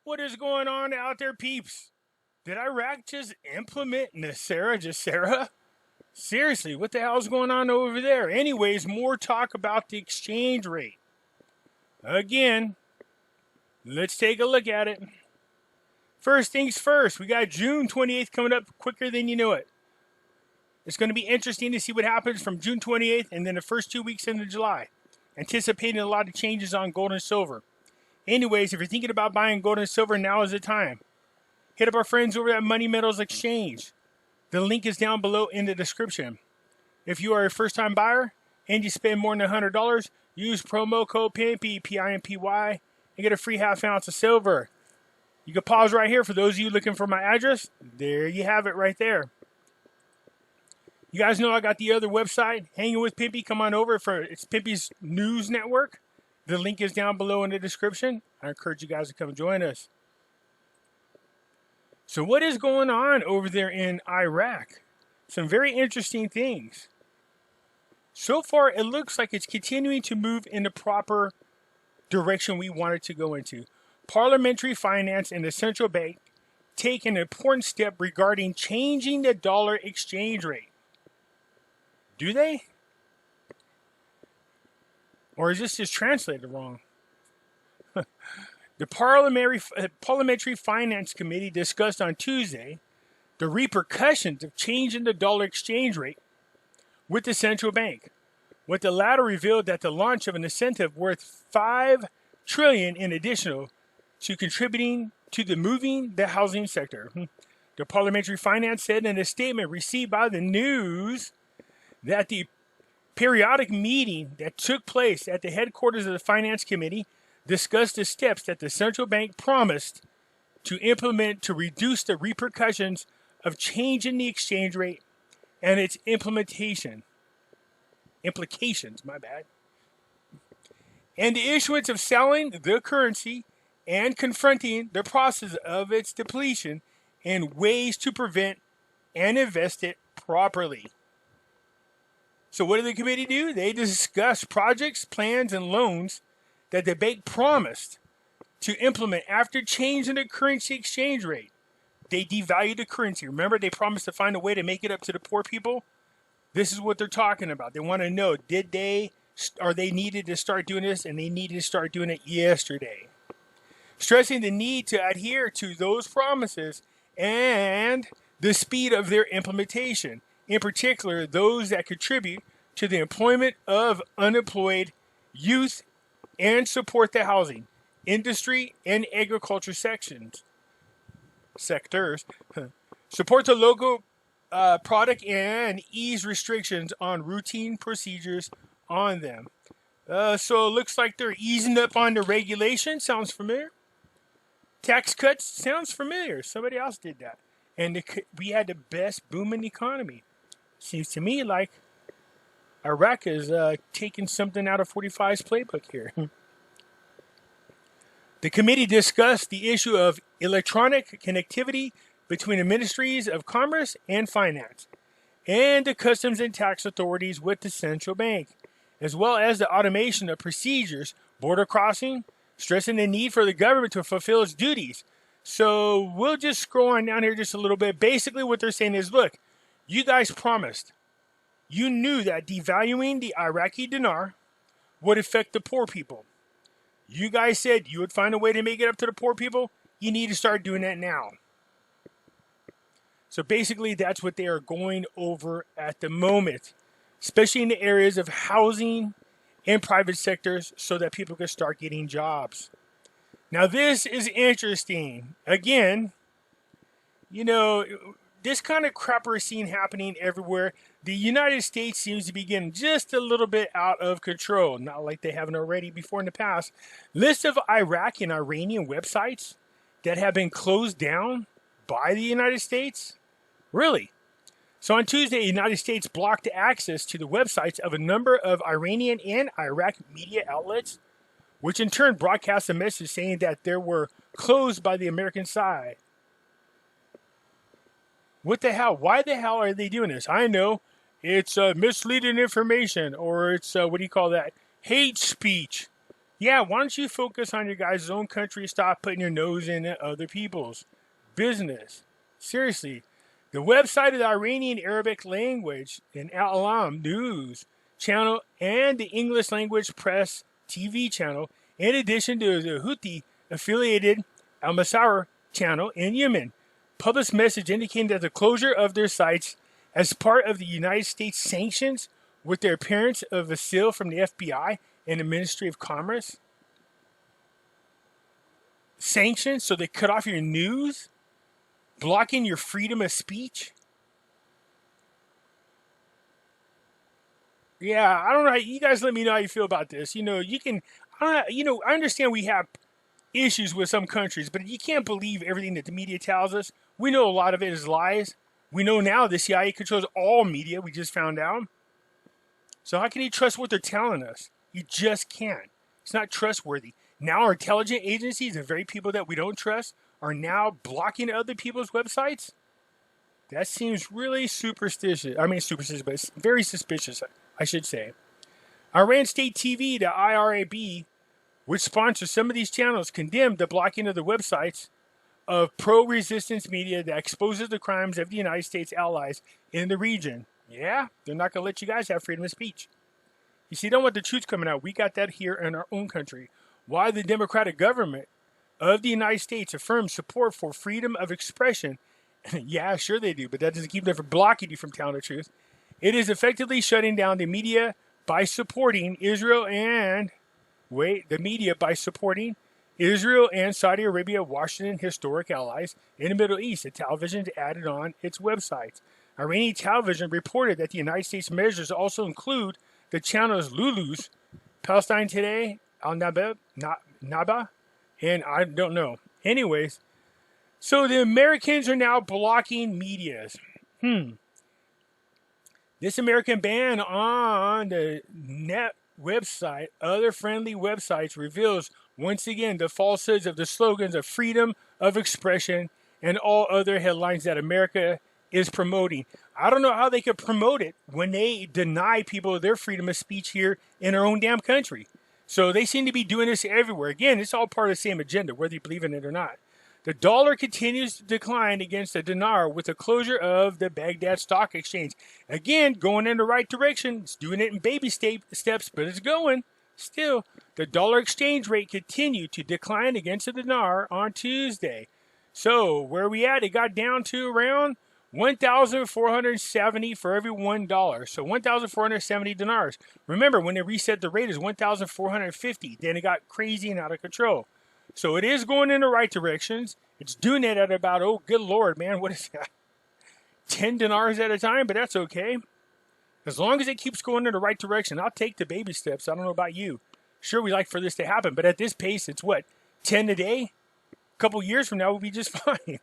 What is going on out there, peeps? Did Iraq just implement NESARA GESARA? Seriously, what the hell is going on over there? Anyways, more talk about the exchange rate. Again, let's take a look at it. First things first, we got June 28th coming up quicker than you know it. It's going to be interesting to see what happens from June 28th and then the first 2 weeks into July. Anticipating a lot of changes on gold and silver. Anyways, if you're thinking about buying gold and silver, now is the time. Hit up our friends over at Money Metals Exchange. The link is down below in the description. If you are a first-time buyer and you spend more than $100, use promo code Pimpy, P-I-M-P-Y, and get a free half ounce of silver. You can pause right here for those of you looking for my address. There you have it right there. You guys know I got the other website, Hanging with Pimpy. Come on over for it's Pimpy's news network. The link is down below in the description. I encourage you guys to come join us. So what is going on over there in Iraq? Some very interesting things. So far, it looks like it's continuing to move in the proper direction we want it to go into. Parliamentary Finance and the central bank take an important step regarding changing the dollar exchange rate. Do they? Or is this just translated wrong? The Parliamentary Finance Committee discussed on Tuesday the repercussions of changing the dollar exchange rate with the central bank, with the latter revealed that the launch of an incentive worth $5 trillion in additional to contributing to the moving the housing sector. The Parliamentary Finance said in a statement received by the news that the periodic meeting that took place at the headquarters of the Finance Committee discussed the steps that the central bank promised to implement to reduce the repercussions of changing the exchange rate and its implications, and the issuance of selling the currency and confronting the process of its depletion and ways to prevent and invest it properly. So what did the committee do? They discussed projects, plans, and loans that the bank promised to implement after changing the currency exchange rate. They devalued the currency. Remember, they promised to find a way to make it up to the poor people? This is what they're talking about. They want to know, they needed to start doing this, and they needed to start doing it yesterday. Stressing the need to adhere to those promises and the speed of their implementation. In particular, those that contribute to the employment of unemployed youth and support the housing, industry, and agriculture sectors. Support the local product and ease restrictions on routine procedures on them. So it looks like they're easing up on the regulation. Sounds familiar. Tax cuts. Sounds familiar. Somebody else did that. And we had the best booming economy. Seems to me like Iraq is taking something out of 45's playbook here. The committee discussed the issue of electronic connectivity between the Ministries of Commerce and Finance and the Customs and Tax authorities with the central bank, as well as the automation of procedures, border crossing, stressing the need for the government to fulfill its duties. So we'll just scroll on down here just a little bit. Basically what they're saying is, look, you guys promised. You knew that devaluing the Iraqi dinar would affect the poor people. You guys said you would find a way to make it up to the poor people. You need to start doing that now. So basically, that's what they are going over at the moment, especially in the areas of housing and private sectors so that people can start getting jobs. Now, this is interesting. Again, you know, this kind of crap we're seeing happening everywhere. The United States seems to be getting just a little bit out of control. Not like they haven't already before in the past. List of Iraqi and Iranian websites that have been closed down by the United States? Really? So on Tuesday, the United States blocked access to the websites of a number of Iranian and Iraqi media outlets, which in turn broadcast a message saying that they were closed by the American side. What the hell? Why the hell are they doing this? I know it's misleading information, or it's, hate speech. Yeah, why don't you focus on your guys' own country? Stop putting your nose in other people's business. Seriously. The website of the Iranian Arabic language and Al-Alam news channel and the English language press TV channel, in addition to the Houthi affiliated Al-Masara channel in Yemen, published message indicating that the closure of their sites as part of the United States sanctions with their appearance of a seal from the FBI and the Ministry of Commerce. Sanctions, so they cut off your news, blocking your freedom of speech. Yeah, I don't know. You guys let me know how you feel about this. You can, I understand we have issues with some countries, but you can't believe everything that the media tells us. We know a lot of it is lies. We know now the CIA controls all media. We just found out. So how can you trust what they're telling us? You just can't. It's not trustworthy. Now our intelligence agencies, the very people that we don't trust, are now blocking other people's websites? That seems really superstitious. I mean, superstitious, but it's very suspicious, I should say. Iran State TV, the IRAB, which sponsors some of these channels, condemned the blocking of the websites of pro-resistance media that exposes the crimes of the United States allies in the region. Yeah, they're not going to let you guys have freedom of speech. You see, don't want the truth coming out. We got that here in our own country. Why the Democratic government of the United States affirms support for freedom of expression. Yeah, sure they do, but that doesn't keep them from blocking you from telling the truth. It is effectively shutting down the media by supporting Israel and Saudi Arabia, Washington, historic allies in the Middle East. The television added on its websites. Iranian television reported that the United States measures also include the channels Lulu's, Palestine Today, Al-Naba, and I don't know. Anyways, so the Americans are now blocking medias. This American ban on the net website, other friendly websites, reveals once again the falsehoods of the slogans of freedom of expression and all other headlines that America is promoting. I don't know how they could promote it when they deny people their freedom of speech here in our own damn country. So they seem to be doing this everywhere. Again, it's all part of the same agenda, whether you believe in it or not. The dollar continues to decline against the dinar with the closure of the Baghdad Stock Exchange. Again, going in the right direction. It's doing it in baby steps, but it's going. Still, the dollar exchange rate continued to decline against the dinar on Tuesday. So, where are we at? It got down to around 1,470 for every $1. So 1,470 dinars. Remember, when they reset the rate, is 1,450. Then it got crazy and out of control. So it is going in the right directions. It's doing it at about, oh, good Lord, man, what is that? 10 dinars at a time, but that's okay. As long as it keeps going in the right direction, I'll take the baby steps. I don't know about you. Sure, we like for this to happen, but at this pace, it's what, 10 a day? A couple years from now, we'll be just fine.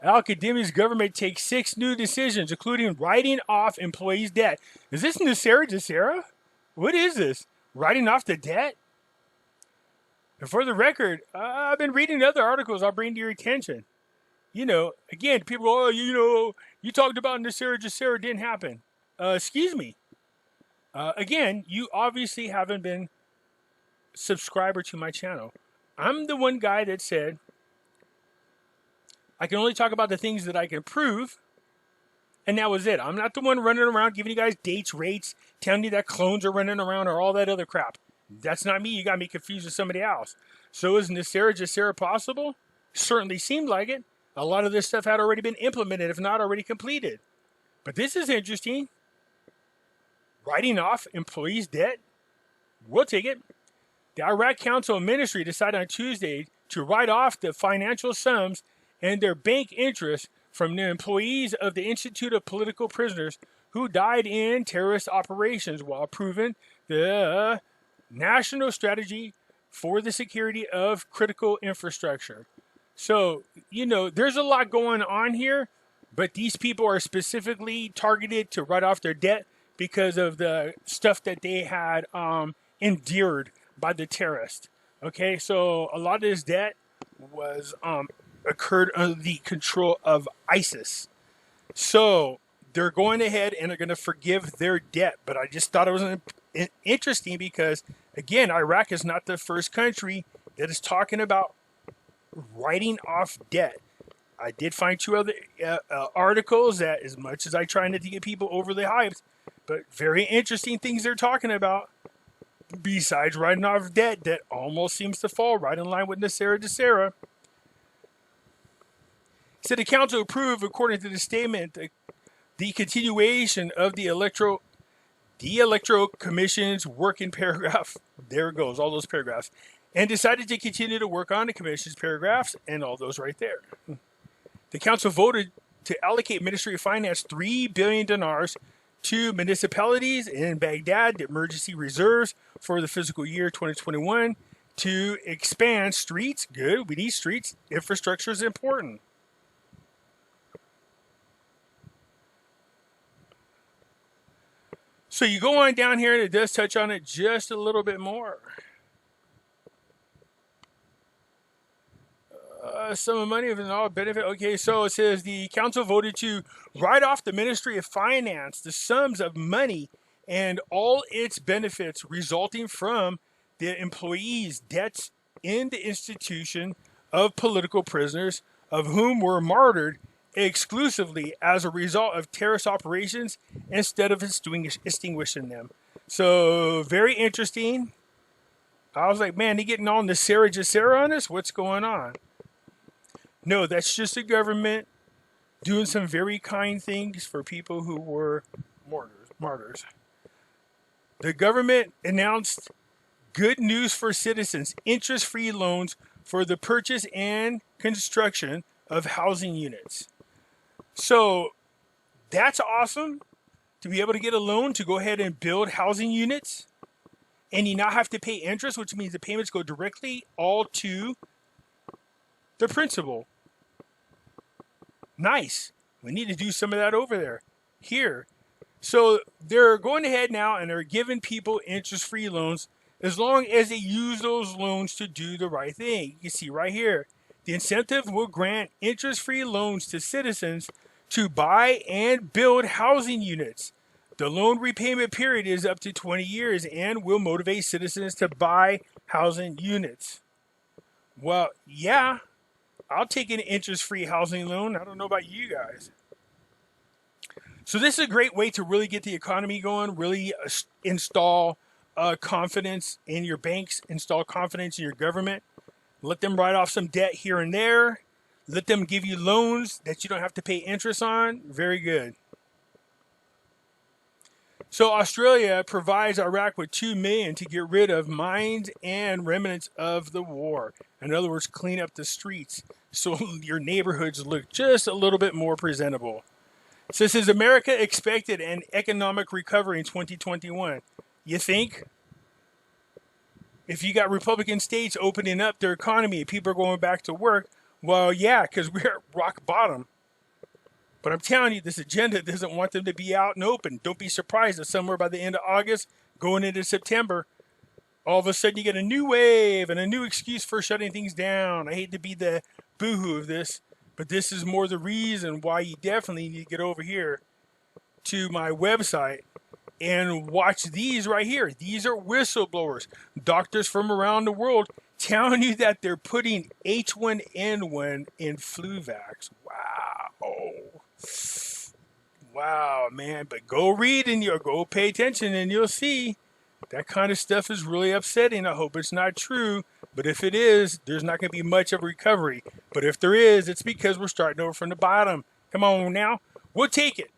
Al-Kazemi's government takes 6 new decisions, including writing off employees' debt. Is this NESARA GESARA? What is this? Writing off the debt? And for the record, I've been reading other articles I'll bring to your attention. Again, people go, you talked about NESARA GESARA, didn't happen. Excuse me. Again, you obviously haven't been subscriber to my channel. I'm the one guy that said, I can only talk about the things that I can prove, and that was it. I'm not the one running around giving you guys dates, rates, telling you that clones are running around or all that other crap. That's not me. You got me confused with somebody else. So is NESARA GESARA possible? Certainly seemed like it. A lot of this stuff had already been implemented, if not already completed. But this is interesting. Writing off employees' debt? We'll take it. The Iraq Council of Ministry decided on Tuesday to write off the financial sums and their bank interest from the employees of the Institute of Political Prisoners who died in terrorist operations while approving the national strategy for the security of critical infrastructure. So, there's a lot going on here, but these people are specifically targeted to write off their debt because of the stuff that they had endured by the terrorists. Okay, so a lot of this debt was occurred under the control of ISIS. So they're going ahead and they're going to forgive their debt. But I just thought it was interesting because Again, Iraq is not the first country that is talking about writing off debt. I did find two other articles that, as much as I try not to get people overly hyped, but very interesting things they're talking about. Besides writing off debt, that almost seems to fall right in line with NESARA GESARA. Said the council approved, according to the statement, the continuation of the Electoral Commission's working paragraph. There it goes, all those paragraphs. And decided to continue to work on the commission's paragraphs and all those right there. The council voted to allocate Ministry of Finance 3 billion dinars to municipalities in Baghdad, the emergency reserves for the fiscal year 2021 to expand streets. Good, we need streets. Infrastructure is important. So you go on down here and it does touch on it just a little bit more. Sum of money of an all benefit. Okay, so it says the council voted to write off the Ministry of Finance the sums of money and all its benefits resulting from the employees' debts in the institution of political prisoners, of whom were martyred exclusively as a result of terrorist operations instead of extinguishing them. So very interesting. I was like, man, they getting all NESARA GESARA on us? What's going on? No, that's just the government doing some very kind things for people who were martyrs. The government announced good news for citizens, interest-free loans for the purchase and construction of housing units. So that's awesome to be able to get a loan to go ahead and build housing units and you not have to pay interest, which means the payments go directly all to the principal. Nice. We need to do some of that over there. Here. So they're going ahead now and they're giving people interest-free loans as long as they use those loans to do the right thing. You can see right here. The incentive will grant interest-free loans to citizens to buy and build housing units. The loan repayment period is up to 20 years and will motivate citizens to buy housing units. Well, yeah. I'll take an interest-free housing loan. I don't know about you guys. So this is a great way to really get the economy going, really install confidence in your banks, install confidence in your government. Let them write off some debt here and there. Let them give you loans that you don't have to pay interest on. Very good. So Australia provides Iraq with $2 million to get rid of mines and remnants of the war. In other words, clean up the streets so your neighborhoods look just a little bit more presentable. So it says America expected an economic recovery in 2021. You think? If you got Republican states opening up their economy and people are going back to work, well, yeah, because we're at rock bottom. But I'm telling you, this agenda doesn't want them to be out and open. Don't be surprised if somewhere by the end of August, going into September, all of a sudden you get a new wave and a new excuse for shutting things down. I hate to be the boohoo of this, but this is more the reason why you definitely need to get over here to my website and watch these right here. These are whistleblowers, doctors from around the world telling you that they're putting H1N1 in flu vax. Wow, man. But go read and you'll go pay attention and you'll see that kind of stuff is really upsetting. I hope it's not true. But if it is, there's not going to be much of a recovery. But if there is, it's because we're starting over from the bottom. Come on now. We'll take it.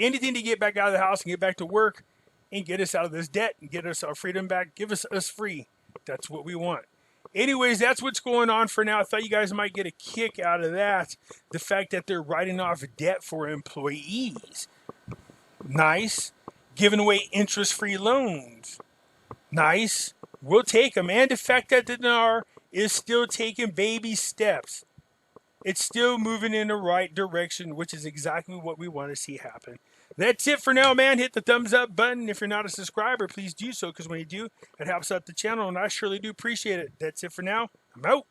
Anything to get back out of the house and get back to work and get us out of this debt and get us our freedom back. Give us free. That's what we want. Anyways, that's what's going on for now. I thought you guys might get a kick out of that. The fact that they're writing off debt for employees. Nice. Giving away interest-free loans. Nice. We'll take them. And the fact that the dinar is still taking baby steps. It's still moving in the right direction, which is exactly what we want to see happen. That's it for now, man. Hit the thumbs up button. If you're not a subscriber, please do so, because when you do, it helps out the channel, and I surely do appreciate it. That's it for now. I'm out.